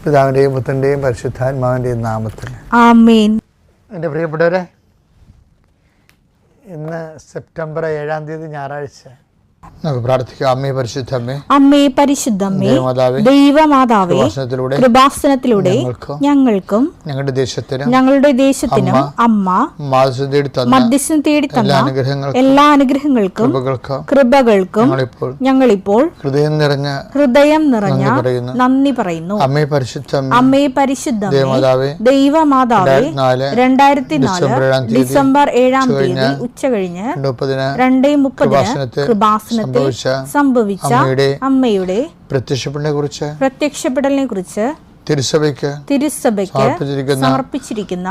പിതാവിൻ്റെയും പുത്രൻ്റെയും പരിശുദ്ധാത്മാവിൻ്റെയും നാമത്തിൽ ആമേൻ. എൻ്റെ പ്രിയപ്പെട്ടവരെ, ഇന്ന് സെപ്റ്റംബർ 7 ഞായറാഴ്ച. നമുക്ക് പ്രാർത്ഥിക്കാം. അമ്മേ പരിശുദ്ധമ്മേ, അമ്മേ പരിശുദ്ധമ്മേ, ദൈവമാതാവേ, കൃപാസനത്തിലൂടെ ഞങ്ങൾക്കും ഞങ്ങളുടെ ദേശത്തിനും അമ്മ മധ്യസ്ഥം തേടി തന്ന എല്ലാ അനുഗ്രഹങ്ങൾക്കും കൃപകൾക്കും ഞങ്ങളിപ്പോൾ ഹൃദയം നിറഞ്ഞ നന്ദി പറയുന്നു. അമ്മേ പരിശുദ്ധമ്മേ, അമ്മേ പരിശുദ്ധമ്മേ, ദൈവമാതാവേ, 2004 ഡിസംബർ 7 ഉച്ചകഴിഞ്ഞ് 2:30 കൃപാസന സംഭവിച്ച അമ്മയുടെ പ്രത്യക്ഷപ്പെടലിനെ കുറിച്ച് തിരുസഭയ്ക്ക് സമർപ്പിച്ചിരിക്കുന്ന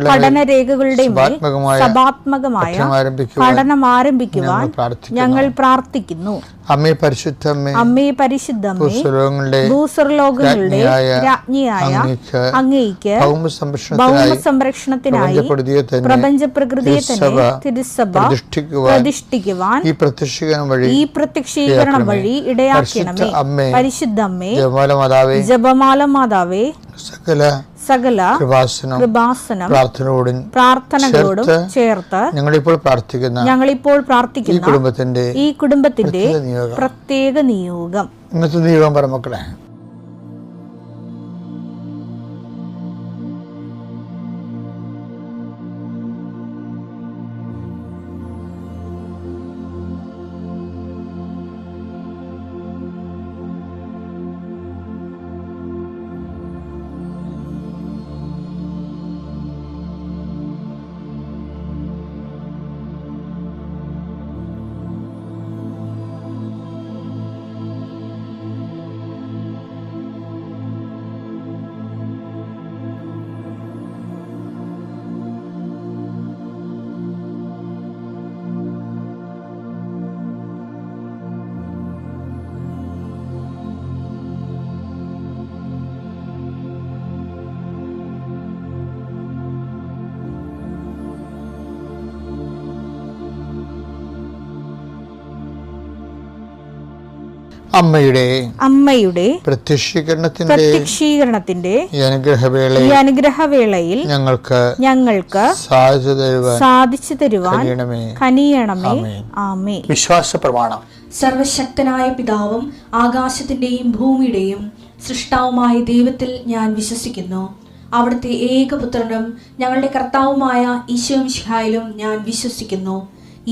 പഠനരേഖകളുടെ സഭാത്മകമായ പഠനം ആരംഭിക്കുവാൻ ഞങ്ങൾ പ്രാർത്ഥിക്കുന്നു. അമ്മേ പരിശുദ്ധമ്മേ, അമ്മേ പരിശുദ്ധമ്മേ, ഭൂസ്വർലോകങ്ങളുടെ രാജ്ഞിയായ അങ്ങേയ്ക്ക് ഭൗമസംരക്ഷണത്തിനായി പ്രപഞ്ചപ്രകൃതിയെ തന്നെ തിരുസഭ പ്രതിഷ്ഠിക്കുവാൻ ഈ പ്രത്യക്ഷീകരണം വഴി ഇടയാക്കണമേ. പരിശുദ്ധമ്മേ, ജപമാല മാതാവേ, സകല കൃപാസനം പ്രാർത്ഥനകളോടും ചേർത്ത് ഞങ്ങളിപ്പോൾ പ്രാർത്ഥിക്കുന്ന ഈ കുടുംബത്തിന്റെ പ്രത്യേക നിയോഗം. ഇന്നത്തെ നിയോഗം പറ മക്കളെ. അമ്മയുടെ പ്രത്യക്ഷീകരണത്തിന്റെ ഈ അനുഗ്രഹവേളയിൽ ഞങ്ങൾക്ക് സാധിച്ചു തരുവാൻ കനിയണമേ. ആമേൻ. വിശ്വാസ പ്രമാണം. സർവശക്തനായ പിതാവും ആകാശത്തിന്റെയും ഭൂമിയുടെയും സൃഷ്ടാവുമായ ദൈവത്തിൽ ഞാൻ വിശ്വസിക്കുന്നു. അവിടുത്തെ ഏകപുത്രനും ഞങ്ങളുടെ കർത്താവുമായ ഈശോമിശിഹായിലും ഞാൻ വിശ്വസിക്കുന്നു.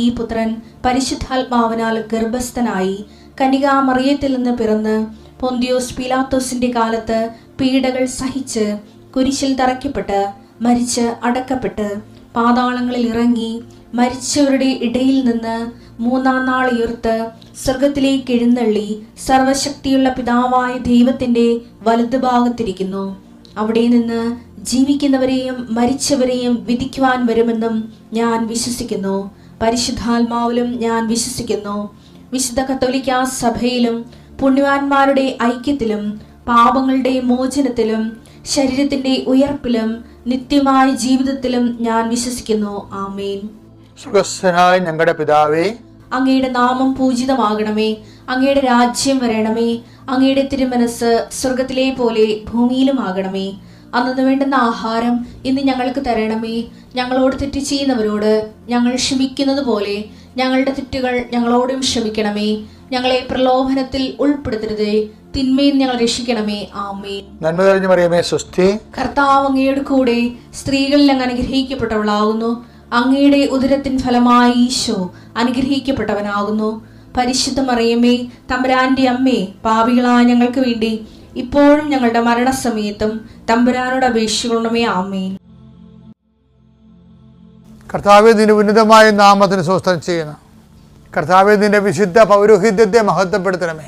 ഈ പുത്രൻ പരിശുദ്ധാത്മാവിനാൽ ഗർഭസ്ഥനായി കന്യകാമറിയത്തിൽ നിന്ന് പിറന്ന് പൊന്തിയോസ് പീലാത്തോസിന്റെ കാലത്ത് പീഡകൾ സഹിച്ച് കുരിശിൽ തറയ്ക്കപ്പെട്ട് മരിച്ച് അടക്കപ്പെട്ട് പാതാളങ്ങളിൽ ഇറങ്ങി മരിച്ചവരുടെ ഇടയിൽ നിന്ന് 3-ാം നാൾ ഉയർത്ത് സ്വർഗത്തിലേക്ക് എഴുന്നള്ളി സർവശക്തിയുള്ള പിതാവായ ദൈവത്തിന്റെ വലതുഭാഗത്തിരിക്കുന്നു. അവിടെ നിന്ന് ജീവിക്കുന്നവരെയും മരിച്ചവരെയും വിധിക്കുവാൻ വരുമെന്നും ഞാൻ വിശ്വസിക്കുന്നു. പരിശുദ്ധാത്മാവിലും ഞാൻ വിശ്വസിക്കുന്നു. വിശുദ്ധ കത്തോലിക്കാ സഭയിലും പുണ്യവാന്മാരുടെ ഐക്യത്തിലും പാപങ്ങളുടെ മോചനത്തിലും ശരീരത്തിന്റെ ഉയർപ്പിലും നിത്യമായ ജീവിതത്തിലും ഞാൻ വിശ്വസിക്കുന്നു. ആമേൻ. സ്വർഗ്ഗസ്ഥനായ ഞങ്ങളുടെ പിതാവേ, അങ്ങയുടെ നാമം പൂജിതമാകണമേ. അങ്ങയുടെ രാജ്യം വരണമേ. അങ്ങയുടെ തിരുമനസ് സ്വർഗത്തിലെ പോലെ ഭൂമിയിലുമാകണമേ. അന്നു വേണ്ടുന്ന ആഹാരം ഇന്ന് ഞങ്ങൾക്ക് തരണമേ. ഞങ്ങളോട് തെറ്റ് ചെയ്യുന്നവരോട് ഞങ്ങൾ ക്ഷമിക്കുന്നത് പോലെ ഞങ്ങളുടെ തെറ്റുകൾ ഞങ്ങളോടും ക്ഷമിക്കണമേ. ഞങ്ങളെ പ്രലോഭനത്തിൽ ഉൾപ്പെടുത്തരുതേ, തിന്മയിൽ ഞങ്ങൾ രക്ഷിക്കണമേ. ആമേൻ. നന്മ നിറഞ്ഞ മറിയമേ, സ്വസ്തി. കർത്താവ് അങ്ങയുടെ കൂടെ സ്ത്രീകളിൽ അങ്ങ് അനുഗ്രഹിക്കപ്പെട്ടവളാകുന്നു. അങ്ങയുടെ ഉദരത്തിൻ ഫലമായി ഈശോ അനുഗ്രഹിക്കപ്പെട്ടവനാകുന്നു. പരിശുദ്ധ മറിയമേ, തമ്പുരാന്റെ അമ്മേ, പാപികളായ ഞങ്ങൾക്ക് വേണ്ടി ഇപ്പോഴും ഞങ്ങളുടെ മരണസമയത്തും തമ്പുരാനോട് അപേക്ഷിക്കണമേ. ആമേൻ. കർത്താവേ, നിന്റെ ഉന്നതമായ നാമത്തിന് സ്വസ്ഥം ചെയ്യുന്നു. കർത്താവേ, നിന്റെ വിശുദ്ധ പൗരോഹിത്യത്തെ മഹത്വപ്പെടുത്തണമേ.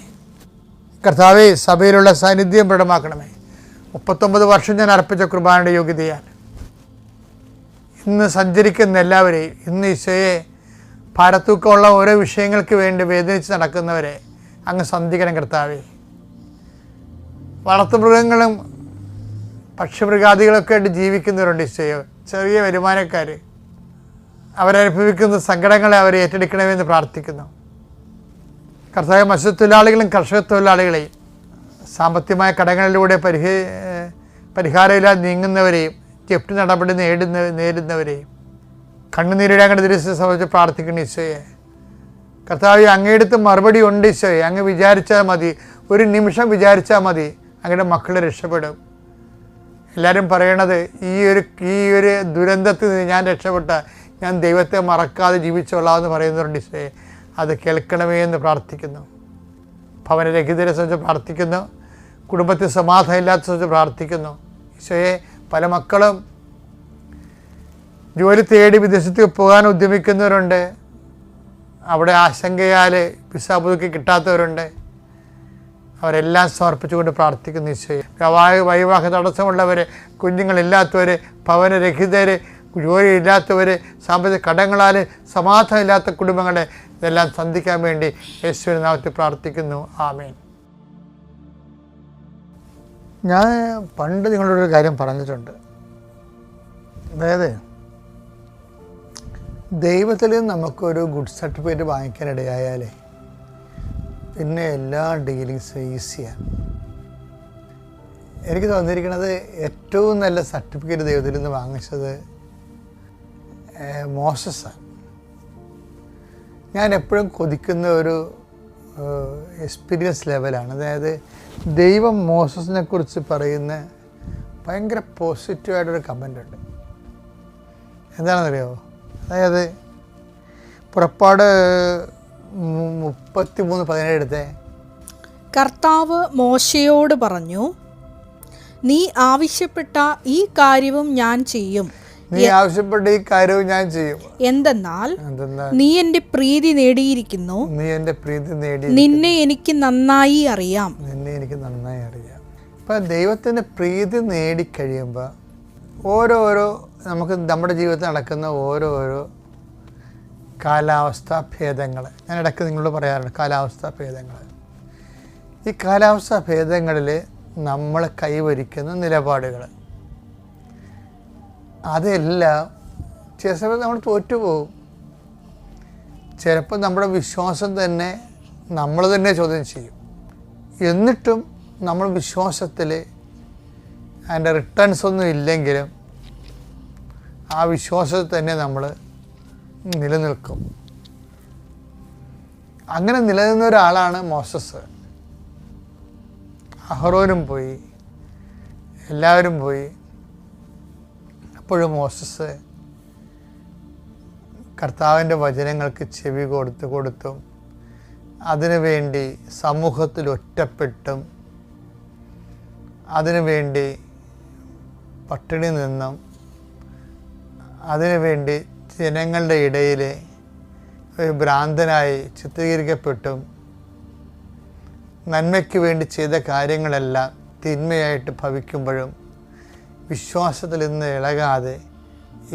കർത്താവേ, സഭയിലുള്ള സാന്നിധ്യം ദൃഢമാക്കണമേ. 39 വർഷം ഞാൻ അർപ്പിച്ച കുർബാനയുടെ യോഗ്യതയാൽ ഇന്ന് സഞ്ചരിക്കുന്ന എല്ലാവരെയും, ഇന്ന് ഈശോയെ ഭാരത്തൂക്കമുള്ള ഓരോ വിഷയങ്ങൾക്ക് വേണ്ടി വേദനിച്ച് നടക്കുന്നവരെ അങ്ങ് സന്ധിക്കണം. കർത്താവേ, വളർത്തുമൃഗങ്ങളും പക്ഷിമൃഗാദികളൊക്കെ ആയിട്ട് ജീവിക്കുന്നവരുണ്ട് ഈശോയെ. ചെറിയ വരുമാനക്കാർ, അവരനുഭവിക്കുന്ന സങ്കടങ്ങളെ അവരെ ഏറ്റെടുക്കണമെന്ന് പ്രാർത്ഥിക്കുന്നു. കർത്താവ് മത്സ്യത്തൊഴിലാളികളും കർഷക തൊഴിലാളികളെയും സാമ്പത്തികമായ കടങ്ങളിലൂടെ പരിഹാരമില്ലാതെ നീങ്ങുന്നവരെയും ജപ്തി നടപടി നേരിടുന്നവരെയും കണ്ണുനീരുടെ അങ്ങയുടെ ദൃശ്യം സംബന്ധിച്ച് പ്രാർത്ഥിക്കണം ഈശോയെ. കർത്താവേ, അങ്ങയുടെ മറുപടി ഉണ്ട് ഈശോയെ. അങ്ങ് വിചാരിച്ചാൽ മതി, ഒരു നിമിഷം വിചാരിച്ചാൽ മതി, അങ്ങയുടെ മക്കൾ രക്ഷപ്പെടും. എല്ലാവരും പറയണത് ഈ ഒരു ദുരന്തത്തിൽ നിന്ന് ഞാൻ രക്ഷപ്പെട്ട, ഞാൻ ദൈവത്തെ മറക്കാതെ ജീവിച്ചോളാമെന്ന് പറയുന്നവരുണ്ട് ഈശോയെ. അത് കേൾക്കണമേ എന്ന് പ്രാർത്ഥിക്കുന്നു. ഭവനരഹിതരെ സംബന്ധിച്ച് പ്രാർത്ഥിക്കുന്നു. കുടുംബത്തിൽ സമാധാനം ഇല്ലാത്ത സംബന്ധിച്ച് പ്രാർത്ഥിക്കുന്നു ഈശോയെ. പല മക്കളും ജോലി തേടി വിദേശത്തേക്ക് പോകാൻ ഉദ്യമിക്കുന്നവരുണ്ട്. അവിടെ ആശങ്കയാൽ വിസ പുതുക്കി കിട്ടാത്തവരുണ്ട്. അവരെല്ലാം സമർപ്പിച്ചുകൊണ്ട് പ്രാർത്ഥിക്കുന്നു ഈശോയെ. വൈവാഹ തടസ്സമുള്ളവർ, കുഞ്ഞുങ്ങളില്ലാത്തവർ, ഭവനരഹിതർ, ജോലിയില്ലാത്തവർ, സാമ്പത്തിക കടങ്ങളാൽ സമാധാനമില്ലാത്ത കുടുംബങ്ങളെ ഇതെല്ലാം സന്ധിക്കാൻ വേണ്ടി യേശുവിന്റെ നാമത്തിൽ പ്രാർത്ഥിക്കുന്നു. ആമേൻ. ഞാൻ പണ്ട് നിങ്ങളോടൊരു കാര്യം പറഞ്ഞിട്ടുണ്ട്. അതായത് ദൈവത്തിൽ നമുക്കൊരു ഗുഡ് സർട്ടിഫിക്കറ്റ് വാങ്ങിക്കാനിടയായാലേ പിന്നെ എല്ലാ ഡീലിങ്സും ഈസിയാണ്. എനിക്ക് തോന്നിയിരിക്കുന്നത് ഏറ്റവും നല്ല സർട്ടിഫിക്കറ്റ് ദൈവത്തിൽ നിന്ന് വാങ്ങിച്ചത് മോസസാണ്. ഞാൻ എപ്പോഴും കൊതിക്കുന്ന ഒരു എക്സ്പീരിയൻസ് ലെവലാണ്. അതായത് ദൈവം മോസസിനെ കുറിച്ച് പറയുന്ന ഭയങ്കര പോസിറ്റീവായിട്ടൊരു കമൻ്റ് ഉണ്ട്. എന്താണെന്നറിയാമോ? അതായത് പുറപ്പാട് 33:17 എടുത്തേ. കർത്താവ് മോശയോട് പറഞ്ഞു, നീ ആവശ്യപ്പെട്ട ഈ കാര്യവും ഞാൻ ചെയ്യും. എന്തെന്നാൽ നീ എൻ്റെ പ്രീതി നേടിയിരിക്കുന്നു. നിന്നെ എനിക്ക് നന്നായി അറിയാം. ഇപ്പം ദൈവത്തിൻ്റെ പ്രീതി നേടിക്കഴിയുമ്പോൾ ഓരോരോ നമുക്ക് നമ്മുടെ ജീവിതത്തിൽ നടക്കുന്ന ഓരോരോ കാലാവസ്ഥാ ഭേദങ്ങൾ, ഞാൻ ഇടയ്ക്ക് നിങ്ങളോട് പറയാറുണ്ട് കാലാവസ്ഥാ ഭേദങ്ങൾ. ഈ കാലാവസ്ഥാ ഭേദങ്ങളിൽ നമ്മൾ കൈവരിക്കുന്ന നിലപാടുകൾ, അതെല്ലാം ചില സമയത്ത് നമ്മൾ തോറ്റുപോകും. ചിലപ്പോൾ നമ്മുടെ വിശ്വാസം തന്നെ നമ്മൾ തന്നെ ചോദ്യം ചെയ്യും. എന്നിട്ടും നമ്മൾ വിശ്വാസത്തിൽ അതിൻ്റെ റിട്ടേൺസ് ഒന്നും ഇല്ലെങ്കിലും ആ വിശ്വാസത്തിൽ തന്നെ നമ്മൾ നിലനിൽക്കും. അങ്ങനെ നിലനിന്ന ഒരാളാണ് മോസസ്. അഹറോനും പോയി, എല്ലാവരും പോയി. അപ്പോഴും മോസസ് കർത്താവിൻ്റെ വചനങ്ങൾക്ക് ചെവി കൊടുത്തും അതിനുവേണ്ടി സമൂഹത്തിൽ ഒറ്റപ്പെട്ടും അതിനുവേണ്ടി പട്ടിണി നിന്നും അതിനുവേണ്ടി ജനങ്ങളുടെ ഇടയിൽ ഒരു ഭ്രാന്തനായി ചിത്രീകരിക്കപ്പെട്ടും നന്മയ്ക്ക് വേണ്ടി ചെയ്ത കാര്യങ്ങളെല്ലാം തിന്മയായിട്ട് ഭവിക്കുമ്പോഴും വിശ്വാസത്തിൽ നിന്ന് ഇളകാതെ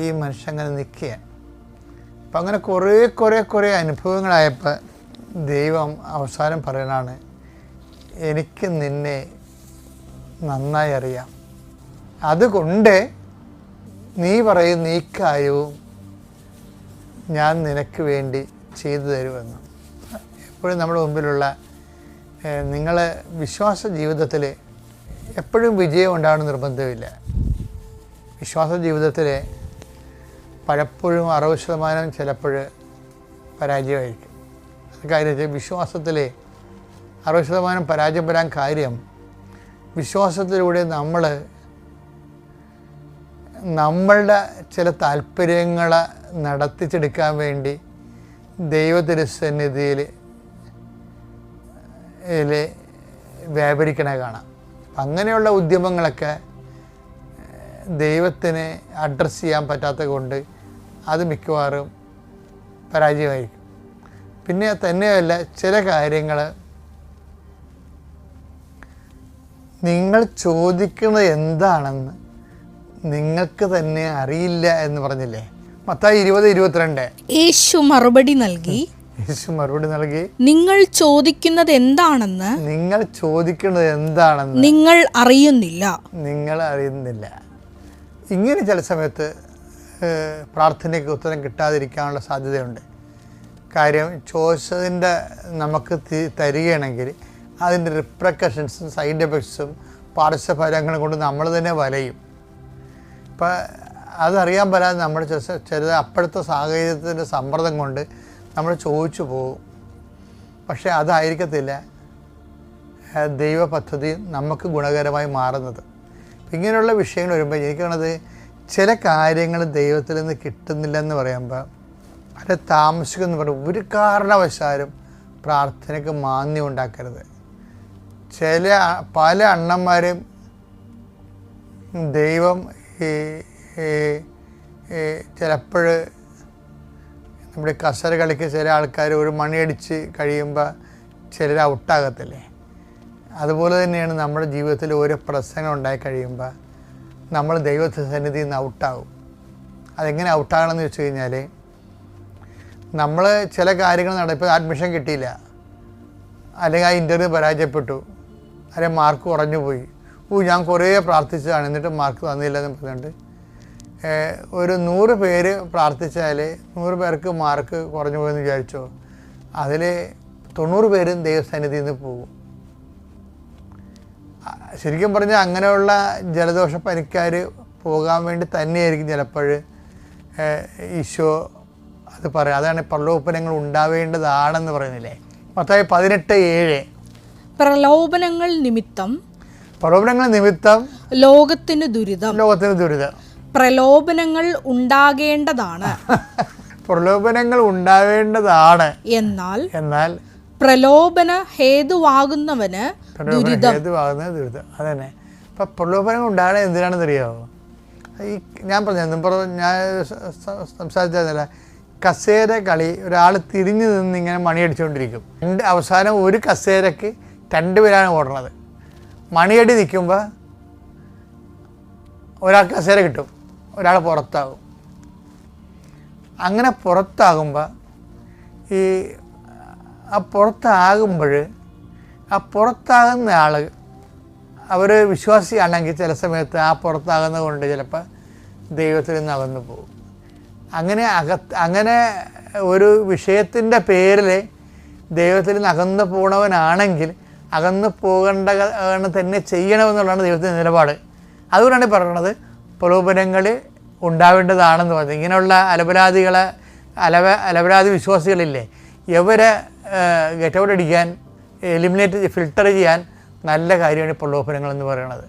ഈ മനുഷ്യൻ അങ്ങനെ നിൽക്കുകയാണ്. അപ്പം അങ്ങനെ കുറേ അനുഭവങ്ങളായപ്പോൾ ദൈവം അവസാനം പറയണതാണ്, എനിക്ക് നിന്നെ നന്നായി അറിയാം, അതുകൊണ്ട് നീ പറയുന്ന ഈ കാര്യവും ഞാൻ നിനക്ക് വേണ്ടി ചെയ്തു തരുമെന്ന്. എപ്പോഴും നമ്മുടെ മുമ്പിലുള്ള നിങ്ങൾ വിശ്വാസ ജീവിതത്തിൽ എപ്പോഴും വിജയം ഉണ്ടാകണം നിർബന്ധമില്ല. വിശ്വാസ ജീവിതത്തിൽ പലപ്പോഴും 60% ചിലപ്പോൾ പരാജയമായിരിക്കും. കാര്യം വിശ്വാസത്തിൽ 60% പരാജയം വരാൻ കാര്യം നമ്മളുടെ ചില താല്പര്യങ്ങളെ നടത്തിച്ചെടുക്കാൻ വേണ്ടി ദൈവതിരുസന്നിധിയിൽ വ്യാപരിക്കണ കാണാം. അങ്ങനെയുള്ള ഉദ്യമങ്ങളൊക്കെ ദൈവത്തിന് അഡ്രസ്സ് ചെയ്യാൻ പറ്റാത്തത് കൊണ്ട് അത് മിക്കവാറും പരാജയമായിരിക്കും. പിന്നെ തന്നെയല്ല, ചില കാര്യങ്ങൾ നിങ്ങൾ ചോദിക്കുന്നത് എന്താണെന്ന് നിങ്ങൾക്ക് തന്നെ അറിയില്ല എന്ന് പറഞ്ഞില്ലേ? മത്തായി 20:22. യേശു മറുപടി നൽകി, നിങ്ങൾ ചോദിക്കുന്നത് എന്താണെന്ന് നിങ്ങൾ അറിയുന്നില്ല. ഇങ്ങനെ ചില സമയത്ത് പ്രാർത്ഥനയ്ക്ക് ഉത്തരം കിട്ടാതിരിക്കാനുള്ള സാധ്യതയുണ്ട്. കാര്യം ചോദിച്ചതിൻ്റെ നമുക്ക് തരികയാണെങ്കിൽ അതിൻ്റെ റിപ്രക്കഷൻസും സൈഡ് എഫക്ട്സും പാർശ്വഫലങ്ങളും കൊണ്ട് നമ്മൾ തന്നെ വലയും. ഇപ്പം അതറിയാൻ പറ്റാതെ നമ്മൾ ചിലത് അപ്പോഴത്തെ സാഹചര്യത്തിൻ്റെ സമ്മർദ്ദം കൊണ്ട് നമ്മൾ ചോദിച്ചു പോകും. പക്ഷേ അതായിരിക്കത്തില്ല ദൈവ പദ്ധതി നമുക്ക് ഗുണകരമായി മാറുന്നത്. ഇങ്ങനെയുള്ള വിഷയങ്ങൾ വരുമ്പോൾ എനിക്കാണത് ചില കാര്യങ്ങൾ ദൈവത്തിൽ നിന്ന് കിട്ടുന്നില്ലെന്ന് പറയുമ്പോൾ അത് താമസിക്കുമെന്ന് പറയും. ഒരു കാരണവശാലും പ്രാർത്ഥനയ്ക്ക് മാന്യം ഉണ്ടാക്കരുത്. പല അണ്ണന്മാരും ദൈവം ചിലപ്പോൾ നമ്മുടെ കസര കളിക്ക് ചില ആൾക്കാർ ഒരു മണിയടിച്ച് കഴിയുമ്പോൾ ചിലർ ഔട്ടാകത്തില്ലേ, അതുപോലെ തന്നെയാണ് നമ്മുടെ ജീവിതത്തിൽ ഓരോ പ്രശ്നങ്ങൾ ഉണ്ടായി കഴിയുമ്പോൾ നമ്മൾ ദൈവത്തിൻ്റെ സന്നിധിയിൽ നിന്ന് ഔട്ടാകും. അതെങ്ങനെ ഔട്ടാകണമെന്ന് വെച്ച് കഴിഞ്ഞാൽ നമ്മൾ ചില കാര്യങ്ങൾ ഇപ്പോൾ അഡ്മിഷൻ കിട്ടിയില്ല, അല്ലെങ്കിൽ ആ ഇൻ്റർവ്യൂ പരാജയപ്പെട്ടു, അല്ലെങ്കിൽ മാർക്ക് കുറഞ്ഞു പോയി, ഞാൻ കുറേ പ്രാർത്ഥിച്ചതാണ് എന്നിട്ട് മാർക്ക് തന്നില്ല എന്ന് പറഞ്ഞുകൊണ്ട് ഒരു 100 പേര് പ്രാർത്ഥിച്ചാൽ 100 പേർക്ക് മാർക്ക് കുറഞ്ഞു പോയെന്ന് വിചാരിച്ചോ, അതിൽ 90 പേരും ദൈവസന്നിധിയിൽ നിന്ന് പോകും. ശരിക്കും പറഞ്ഞാൽ അങ്ങനെയുള്ള ജലദോഷ പനിക്കാർ പോകാൻ വേണ്ടി തന്നെയായിരിക്കും ചിലപ്പോൾ ഈശോ അത് പറയാം. അതാണ് പ്രലോഭനങ്ങൾ ഉണ്ടാവേണ്ടതാണെന്ന് പറയുന്നില്ലേ, മത്തായി 18:7. പ്രലോഭനങ്ങൾ നിമിത്തം ലോകത്തിന് ദുരിതം. പ്രലോഭനങ്ങൾ ഉണ്ടാകേണ്ടതാണ് എന്നാൽ പ്രലോഭന ഹേതുവാകുന്നവന് ദുരിതം. അതന്നെ. ഇപ്പം പ്രലോഭനങ്ങൾ ഉണ്ടാകണേ എന്തിനാണെന്നറിയാമോ? ഞാൻ സംസാരിച്ചില്ല, കസേര കളി ഒരാൾ തിരിഞ്ഞു നിന്ന് ഇങ്ങനെ മണിയടിച്ചുകൊണ്ടിരിക്കും. അവസാനം ഒരു കസേരക്ക് 2 പേരാണ് ഓടുന്നത്. മണിയടി നിൽക്കുമ്പോൾ ഒരാൾ കസേര കിട്ടും, ഒരാൾ പുറത്താകും. അങ്ങനെ പുറത്താകുമ്പോൾ ആ പുറത്താകുന്ന ആൾ അവർ വിശ്വാസിയാണെങ്കിൽ ചില സമയത്ത് ആ പുറത്താകുന്നത് കൊണ്ട് ചിലപ്പോൾ ദൈവത്തിൽ നിന്ന് അകന്നു പോകും. അങ്ങനെ ഒരു വിഷയത്തിൻ്റെ പേരിൽ ദൈവത്തിൽ നിന്ന് അകന്നു പോകണവനാണെങ്കിൽ അകന്നു പോകേണ്ട തന്നെ ചെയ്യണമെന്നുള്ളതാണ് ദൈവത്തിൻ്റെ നിലപാട്. അതുകൊണ്ടാണ് പറയുന്നത് പ്രലോഭനങ്ങൾ ഉണ്ടാവേണ്ടതാണെന്ന് പറഞ്ഞത്. ഇങ്ങനെയുള്ള അലപരാധി വിശ്വാസികളില്ലേ, ഇവരെ ഗെറ്റ് ഔട്ട് അടിക്കാൻ, ഫിൽട്ടർ ചെയ്യാൻ നല്ല കാര്യമാണ് പ്രലോഭനങ്ങൾ എന്ന് പറയുന്നത്.